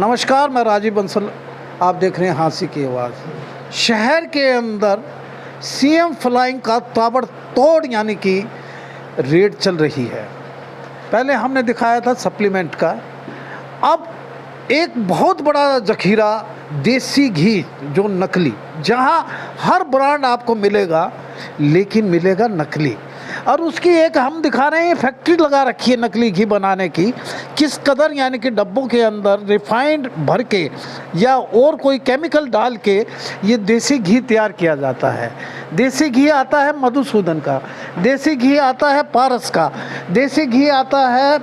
नमस्कार, मैं राजीव बंसल। आप देख रहे हैं हांसी की आवाज़। शहर के अंदर सीएम फ्लाइंग का ताबड़तोड़ यानी कि रेड चल रही है। पहले हमने दिखाया था सप्लीमेंट का, अब एक बहुत बड़ा ज़ख़ीरा देसी घी जो नकली, जहां हर ब्रांड आपको मिलेगा लेकिन मिलेगा नकली। और उसकी एक हम दिखा रहे हैं फैक्ट्री लगा रखी है नकली घी बनाने की। किस कदर यानी कि डब्बों के अंदर रिफाइंड भर के या और कोई केमिकल डाल के ये देसी घी तैयार किया जाता है। देसी घी आता है मधुसूदन का, देसी घी आता है पारस का, देसी घी आता है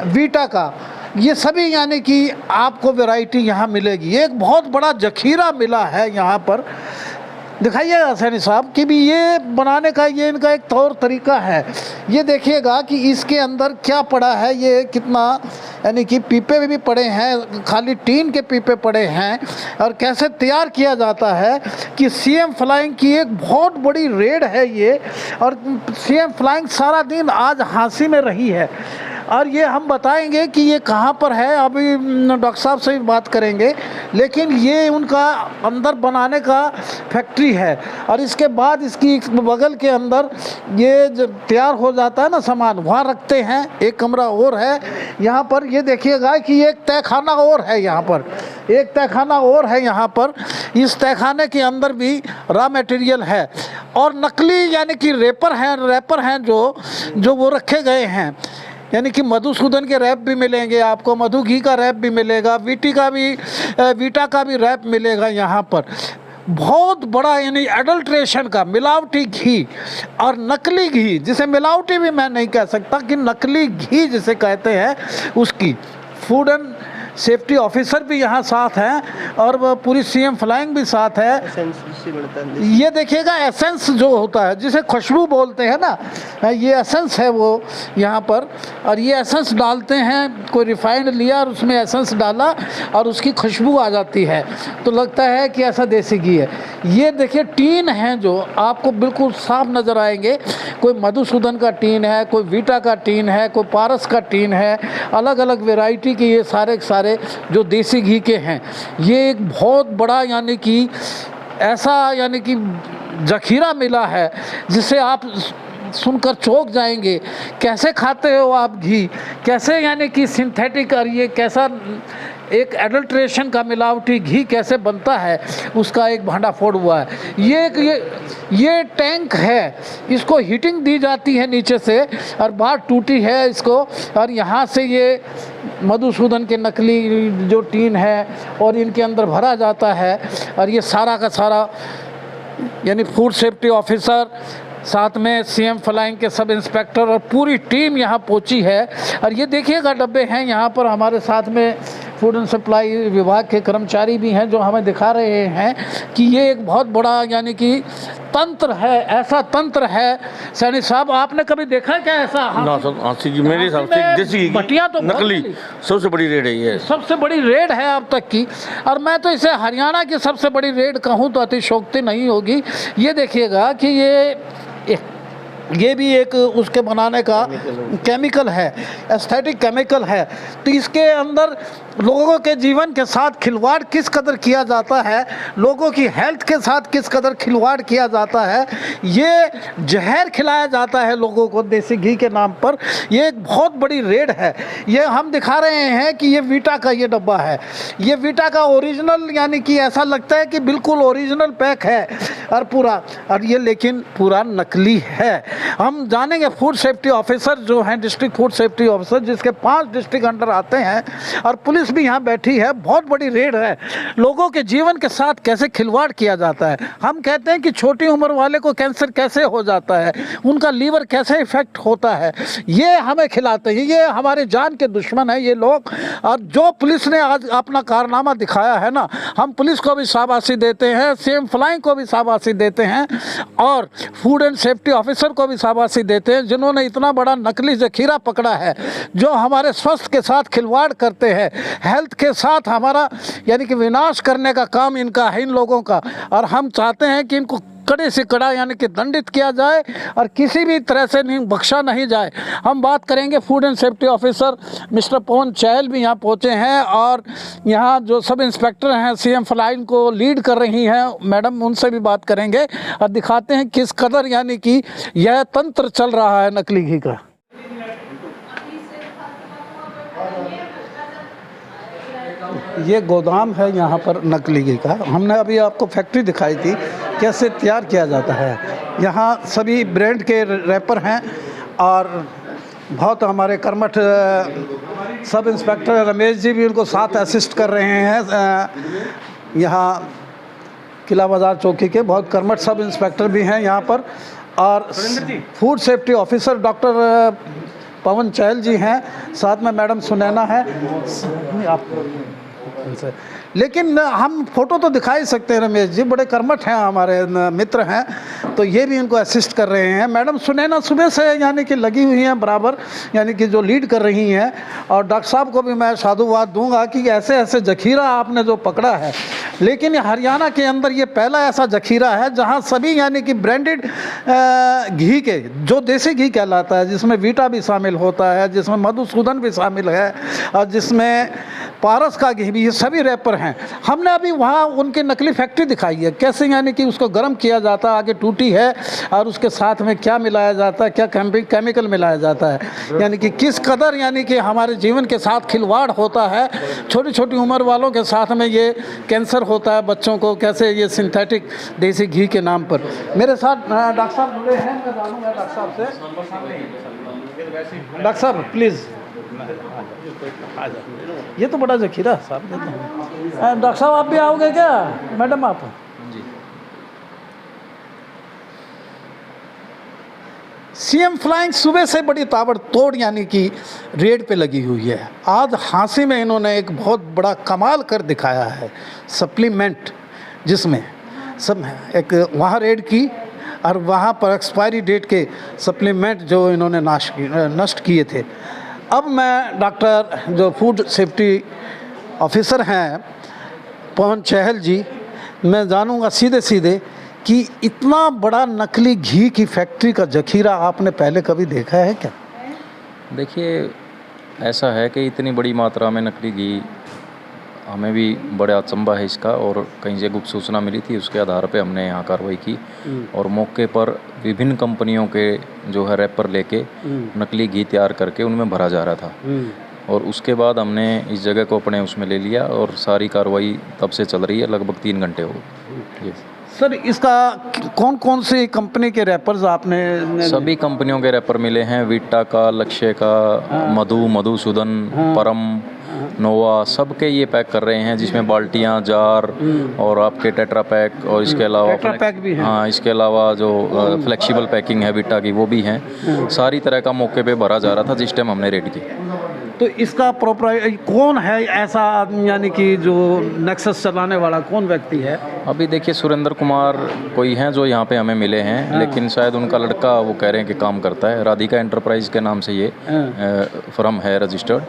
वीटा का। ये सभी यानी कि आपको वैरायटी यहाँ मिलेगी। एक बहुत बड़ा ज़ख़ीरा मिला है यहाँ पर। दिखाइए हसैनी साहब कि भी ये बनाने का ये इनका एक तौर तरीका है। ये देखिएगा कि इसके अंदर क्या पड़ा है, ये कितना यानी कि पीपे भी पड़े हैं, खाली टीन के पीपे पड़े हैं। और कैसे तैयार किया जाता है कि सीएम फ्लाइंग की एक बहुत बड़ी रेड है ये। और सीएम फ्लाइंग सारा दिन आज हांसी में रही है और ये हम बताएंगे कि ये कहाँ पर है। अभी डॉक्टर साहब से भी बात करेंगे, लेकिन ये उनका अंदर बनाने का फैक्ट्री है। और इसके बाद इसकी बगल के अंदर ये जब तैयार हो जाता है ना सामान, वहाँ रखते हैं। एक कमरा और है यहाँ पर। ये देखिएगा कि एक तहखाना और है यहाँ पर, एक तहखाना और है यहाँ पर। इस तहखाने के अंदर भी रॉ मटेरियल है और नकली यानी कि रैपर हैं जो वो रखे गए हैं। यानी कि मधुसूदन के रैप भी मिलेंगे आपको, मधु घी का रैप भी मिलेगा, वीटा का भी रैप मिलेगा यहाँ पर। बहुत बड़ा यानी एडल्ट्रेशन का, मिलावटी घी और नकली घी, जिसे मिलावटी भी मैं नहीं कह सकता कि नकली घी जिसे कहते हैं उसकी। फूड एंड सेफ्टी ऑफिसर भी यहाँ साथ हैं और वह पूरी सीएम फ्लाइंग भी साथ है। ये देखिएगा एसेंस जो होता है जिसे खुशबू बोलते हैं ना, ये एसेंस है वो यहाँ पर। और ये एसेंस डालते हैं, कोई रिफाइंड लिया और उसमें एसेंस डाला और उसकी खुशबू आ जाती है तो लगता है कि ऐसा देसी घी है। ये देखिए टीन हैं जो आपको बिल्कुल साफ नज़र आएंगे। कोई मधुसूदन का टीन है, कोई वीटा का टीन है, कोई पारस का टीन है, अलग अलग वेराइटी के ये सारे जो देसी घी के हैं। ये एक बहुत बड़ा यानी कि ऐसा यानी कि ज़ख़ीरा मिला है जिसे आप सुनकर चौंक जाएंगे। कैसे खाते हो आप घी, कैसे यानी कि सिंथेटिक, और ये कैसा एक एडल्ट्रेशन का मिलावटी घी कैसे बनता है उसका एक भांडाफोड़ हुआ है। ये टैंक है, इसको हीटिंग दी जाती है नीचे से और बाहर टूटी है इसको, और यहाँ से ये मधुसूदन के नकली जो टीन है और इनके अंदर भरा जाता है। और ये सारा का सारा यानी फूड सेफ्टी ऑफिसर, साथ में सीएम फ्लाइंग के सब इंस्पेक्टर और पूरी टीम यहाँ पहुँची है। और ये देखिएगा डब्बे हैं यहाँ पर। हमारे साथ में फूड एंड सप्लाई विभाग के कर्मचारी भी हैं जो हमें दिखा रहे हैं कि ये एक बहुत बड़ा यानी कि तंत्र है, ऐसा तंत्र है। सैनी साहब, आपने कभी देखा क्या ऐसा? ना सर, हांसी की मेरे हिसाब से देसी भटिया तो नकली सबसे बड़ी रेड है ये, सबसे बड़ी रेड है अब तक की। और मैं तो इसे हरियाणा की सबसे बड़ी रेड कहूँ तो अतिशयोक्ति नहीं होगी। ये देखिएगा कि ये भी एक उसके बनाने का केमिकल है, एस्थेटिक केमिकल है। तो इसके अंदर लोगों के जीवन के साथ खिलवाड़ किस कदर किया जाता है, लोगों की हेल्थ के साथ किस कदर खिलवाड़ किया जाता है। ये जहर खिलाया जाता है लोगों को देसी घी के नाम पर। ये एक बहुत बड़ी रेड है। ये हम दिखा रहे हैं कि ये वीटा का ये डब्बा है, ये वीटा का ओरिजिनल यानी कि ऐसा लगता है कि बिल्कुल ओरिजिनल पैक है और पूरा, और ये लेकिन पूरा नकली है। हम जानेंगे फूड सेफ्टी ऑफिसर जो हैं, डिस्ट्रिक्ट फूड सेफ्टी ऑफिसर, जिसके 5 डिस्ट्रिक्ट अंडर आते हैं और पुलिस भी यहाँ बैठी है। बहुत बड़ी रेड है। लोगों के जीवन के साथ कैसे खिलवाड़ किया जाता है। हम कहते हैं कि छोटी उम्र वाले को कैंसर कैसे हो जाता है, उनका लीवर कैसे इफेक्ट होता है, ये हमें खिलाते हैं। ये हमारे जान के दुश्मन है ये लोग। और जो पुलिस ने आज अपना कारनामा दिखाया है ना, हम पुलिस को भी शाबाशी देते हैं, सीएम फ्लाइंग को भी शाबाशी देते हैं और फूड एंड सेफ्टी ऑफिसर को भी शाबाशी देते हैं, जिन्होंने इतना बड़ा नकली ज़ख़ीरा पकड़ा है जो हमारे स्वास्थ्य के साथ खिलवाड़ करते हैं, हेल्थ के साथ हमारा यानी कि विनाश करने का काम इनका है, इन लोगों का। और हम चाहते हैं कि इनको कड़े से कड़ा यानी कि दंडित किया जाए और किसी भी तरह से नहीं बख्शा नहीं जाए। हम बात करेंगे food and safety officer mister Pavan Chahal भी यहाँ पहुँचे हैं और यहाँ जो सब इंस्पेक्टर हैं सीएम फ्लाइन को लीड कर रही हैं मैडम, उनसे भी बात करेंगे और दिखाते हैं किस कदर यानी कि यह तंत्र चल रहा है नकली घी का। ये गोदाम है यहाँ पर नकली घी का। हमने अभी आपको फैक्ट्री दिखाई थी कैसे तैयार किया जाता है। यहाँ सभी ब्रांड के रैपर हैं और बहुत हमारे कर्मठ सब इंस्पेक्टर रमेश जी भी उनको साथ असिस्ट कर रहे हैं। यहाँ किला बाज़ार चौकी के बहुत कर्मठ सब इंस्पेक्टर भी हैं यहाँ पर और फूड सेफ्टी ऑफिसर डॉक्टर पवन चहल जी हैं, साथ में मैडम सुनैना है। आप लेकिन हम फोटो तो दिखा ही सकते हैं, रमेश जी बड़े कर्मठ हैं हमारे मित्र हैं तो ये भी इनको असिस्ट कर रहे हैं। मैडम सुनैना सुबह से यानी कि लगी हुई हैं बराबर, यानी कि जो लीड कर रही हैं। और डॉक्टर साहब को भी मैं साधुवाद दूंगा कि ऐसे ऐसे जखीरा आपने जो पकड़ा है, लेकिन हरियाणा के अंदर ये पहला ऐसा जखीरा है जहाँ सभी यानी कि ब्रांडेड घी के जो देसी घी कहलाता है, जिसमें वीटा भी शामिल होता है, जिसमें मधुसूदन भी शामिल है और जिसमें पारस का घी भी, ये सभी रैपर हैं। हमने अभी वहाँ उनकी नकली फैक्ट्री दिखाई है कैसे यानी कि उसको गर्म किया जाता है, आगे टूटी है और उसके साथ में क्या मिलाया जाता है, क्या केमिकल मिलाया जाता है, यानी कि किस कदर यानी कि हमारे जीवन के साथ खिलवाड़ होता है। छोटी छोटी उम्र वालों के साथ में ये कैंसर होता है बच्चों को, कैसे ये सिंथेटिक देसी घी के नाम पर। मेरे साथ डॉक्टर साहब जुड़े हैं, मैं जानूँगा डॉक्टर साहब से। डॉक्टर साहब प्लीज़ आ जाओ, ये तो बड़ा जखीरा साहब। डॉक्टर साहब आप भी आओगे क्या? मैडम आप जी। सीएम फ्लाइंग सुबह से बड़ी ताबड़तोड़ यानी कि रेड पे लगी हुई है। आज हांसी में इन्होंने एक बहुत बड़ा कमाल कर दिखाया है, सप्लीमेंट जिसमें सब एक वहाँ रेड की और वहाँ पर एक्सपायरी डेट के सप्लीमेंट जो इन्होंने नष्ट किए थे। अब मैं डॉक्टर जो फूड सेफ्टी ऑफिसर हैं पवन चहल जी, मैं जानूंगा सीधे सीधे कि इतना बड़ा नकली घी की फैक्ट्री का जखीरा आपने पहले कभी देखा है क्या? देखिए ऐसा है कि इतनी बड़ी मात्रा में नकली घी हमें भी बड़ा अचंभा है इसका, और कहीं से गुप्त सूचना मिली थी, उसके आधार पे हमने यहाँ कार्रवाई की और मौके पर विभिन्न कंपनियों के जो है रैपर लेके नकली घी तैयार करके उनमें भरा जा रहा था। और उसके बाद हमने इस जगह को अपने उसमें ले लिया और सारी कार्रवाई तब से चल रही है, लगभग 3 घंटे हो गए। सर इसका कौन कौन सी कंपनी के रैपर्स आपने? सभी कंपनियों के रैपर मिले हैं, वीटा का, लक्ष्य का, मधुसूदन, परम, नोवा, सबके ये पैक कर रहे हैं, जिसमें बाल्टियाँ, जार और आपके टेट्रा पैक और इसके अलावा पैक भी है। हाँ, इसके अलावा जो फ्लेक्सिबल पैकिंग है वीटा की वो भी हैं। सारी तरह का मौके पे भरा जा रहा था जिस टाइम हमने रेड की। तो इसका प्रोप्राइटर कौन है ऐसा यानी कि जो नेक्सस चलाने वाला कौन व्यक्ति है? अभी देखिए सुरेंद्र कुमार कोई हैं जो यहाँ पे हमें मिले हैं, लेकिन शायद उनका लड़का वो कह रहे हैं कि काम करता है, राधिका एंटरप्राइज के नाम से ये फर्म है रजिस्टर्ड,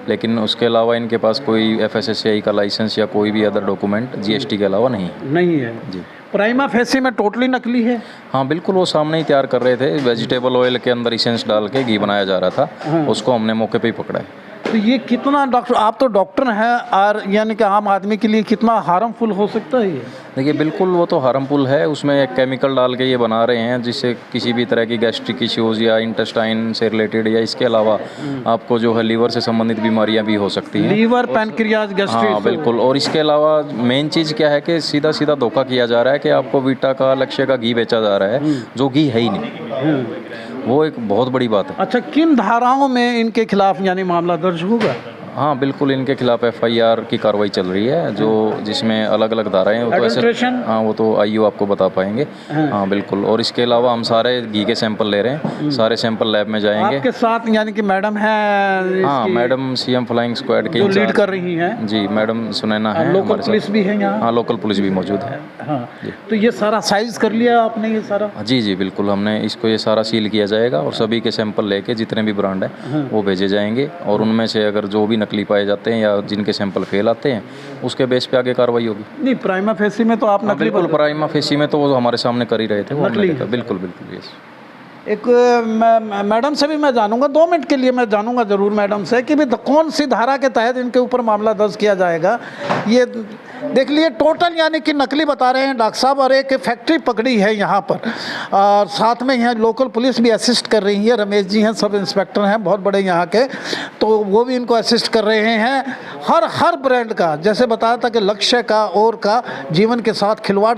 लेकिन उसके अलावा इनके पास कोई FSSAI का लाइसेंस या कोई भी अदर डॉक्यूमेंट GST के अलावा नहीं है जी। प्राइमा फेसी में टोटली नकली है? हाँ बिल्कुल, वो सामने ही तैयार कर रहे थे, वेजिटेबल ऑयल के अंदर इसेंस डाल के घी बनाया जा रहा था। उसको हमने मौके पे ही पकड़ा है। तो ये कितना डॉक्टर, आप तो डॉक्टर हैं, और यानी कि आम आदमी के लिए कितना हार्मफुल हो सकता है ये? देखिए बिल्कुल वो तो हार्मफुल है, उसमें एक केमिकल डाल के ये बना रहे हैं जिससे किसी भी तरह की गैस्ट्रिक इश्यूज़ या इंटेस्टाइन से रिलेटेड या इसके अलावा आपको जो है लीवर से संबंधित बीमारियां भी हो सकती हैं, लीवर, पैनक्रियाज, गैस्ट्रिक। हाँ बिल्कुल। और इसके अलावा मेन चीज़ क्या है कि सीधा सीधा धोखा किया जा रहा है कि आपको वीटा का, लक्ष्य का घी बेचा जा रहा है जो घी है ही नहीं। वो एक बहुत बड़ी बात है। अच्छा, किन धाराओं में इनके खिलाफ यानी मामला दर्ज होगा? हाँ बिल्कुल, इनके खिलाफ FIR की कार्रवाई चल रही है, जो जिसमें अलग अलग धाराएं, वो तो ऐसे हाँ वो तो IU आपको बता पाएंगे। हाँ बिल्कुल। और इसके अलावा हम सारे घी के सैंपल ले रहे हैं, सारे सैंपल लैब में जाएंगे। आपके साथ यानी कि मैडम है? हाँ मैडम CM फ्लाइंग स्क्वाड के लीड कर रही हैं जी, मैडम सुनैना है। लोकल पुलिस भी है यहाँ? हाँ लोकल पुलिस भी मौजूद है। हाँ, तो ये सारा साइज कर लिया आपने ये सारा? जी बिल्कुल, हमने इसको ये सारा सील किया जाएगा और सभी के सैंपल लेके जितने भी ब्रांड है वो भेजे जाएंगे, और उनमें से अगर जो भी नकली पाए जाते हैं या जिनके सैंपल फेल आते हैं, उसके बेस पे आगे कार्रवाई होगी। नहीं, प्राइमा फेसी में तो आप नकली बिल्कुल, प्राइमा फेसी में तो वो हमारे सामने कर ही रहे थे, वो हमने नकली। देखा। बिल्कुल बिल्कुल, यस। एक मैडम से भी मैं जानूंगा, 2 मिनट के लिए मैं जानूंगा जरूर मैडम से कि भी कौन सी धारा के तहत इनके ऊपर मामला दर्ज किया जाएगा। ये देख लिए टोटल यानी कि नकली बता रहे हैं डॉक्टर साहब, और एक फैक्ट्री पकड़ी है यहाँ पर, और साथ में यहाँ लोकल पुलिस भी असिस्ट कर रही है। रमेश जी हैं, सब इंस्पेक्टर हैं बहुत बड़े यहाँ के, तो वो भी इनको असिस्ट कर रहे हैं। हर ब्रांड का, जैसे बताया था कि लक्ष्य का और का जीवन के साथ खिलवाड़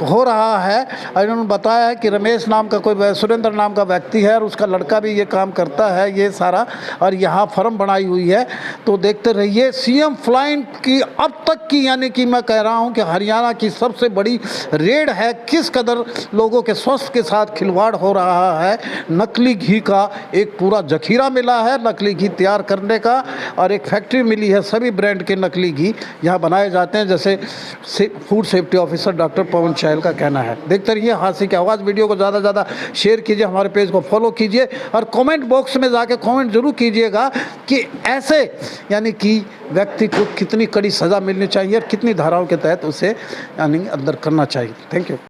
हो रहा है। और इन्होंने बताया है कि रमेश नाम का कोई, सुरेंद्र नाम का व्यक्ति है और उसका लड़का भी ये काम करता है ये सारा, और यहाँ फर्म बनाई हुई है। तो देखते रहिए सीएम फ्लाइन की अब तक की, यानी कि मैं कह रहा हूँ कि हरियाणा की सबसे बड़ी रेड है। किस कदर लोगों के स्वास्थ्य के साथ खिलवाड़ हो रहा है। नकली घी का एक पूरा जखीरा मिला है, नकली घी तैयार करने का, और एक फैक्ट्री मिली है। सभी ब्रांड के नकली घी यहाँ बनाए जाते हैं, जैसे फूड सेफ्टी ऑफिसर डॉक्टर पवन चहल का कहना है। देखते रहिए हांसी की आवाज़। वीडियो को ज़्यादा से ज़्यादा शेयर कीजिए, हमारे पेज को फॉलो कीजिए, और कमेंट बॉक्स में जाके कमेंट जरूर कीजिएगा कि ऐसे यानी कि व्यक्ति को कितनी कड़ी सज़ा मिलनी चाहिए और कितनी धाराओं के तहत उसे यानी अंदर करना चाहिए। Thank you.